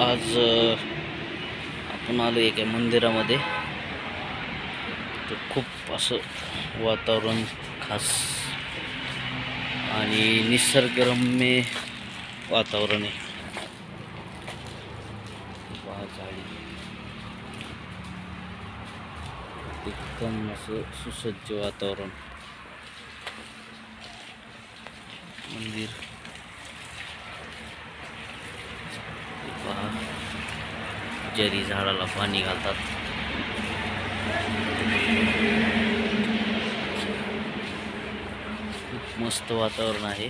आज आपण आलो एका मंदिरामध्ये. तर खूप असं वातावरण खास आणि निसर्गरम्य वातावरण आहे. झाडी एकदम असं सुसज्ज वातावरण. मंदिर पहा, जरी झाडाला पाणी घालतात. खूप मस्त वातावरण आहे.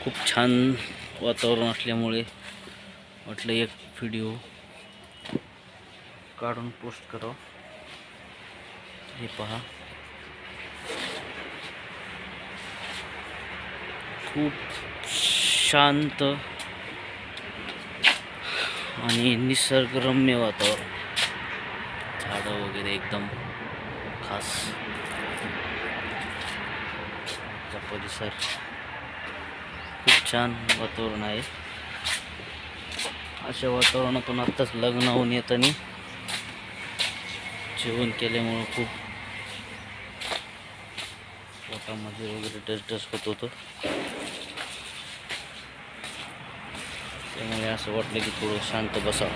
खूप छान वातावरण असल्यामुळे म्हटलं एक व्हिडिओ काढून पोस्ट करावं. हे पहा, खूप शांत आणि निसर्गरम्य वातावरण. झाडं वगैरे एकदम खास. परिसर खूप छान वातावरण आहे. अशा वातावरणातून आत्ताच लग्न होऊन येताना जेवण केल्यामुळं खूप पोटामध्ये वगैरे डसडस होत होतं. त्यामुळे असं वाटलं की थोडं शांत बसावं.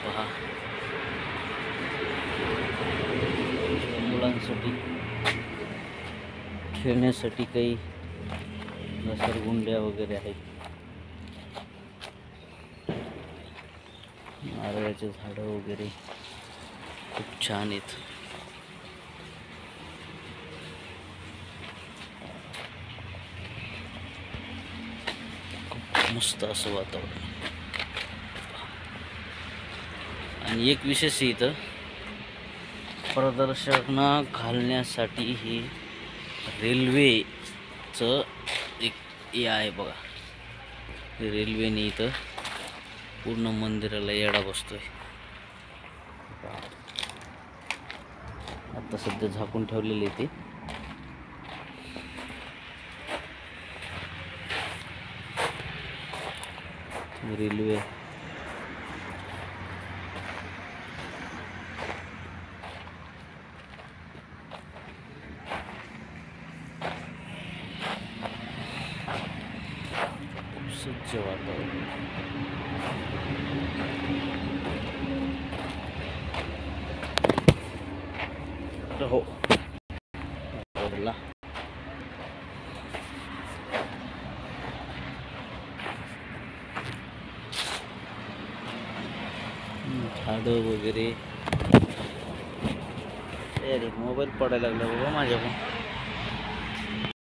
पहा, मुलांसाठी खेळण्यासाठी काही घसरगुंड्या वगैरे आहेत. नारळाचे झाडं वगैरे खूप छान आहेत. खूप मस्त असं वातावरण. आणि एक विशेष इथं प्रदर्शना घालण्यासाठी ही रेल्वेचं एक हे आहे बघा. रेल्वेने इथं पूर्ण मंदिराला येडा बसतोय. आता सध्या झाकून ठेवलेले ते. रेल्वे सज्ज वातावरण. हो, झाडं वगैरे. अरे मोबाईल पडायला लागला बाबा माझ्याकडून.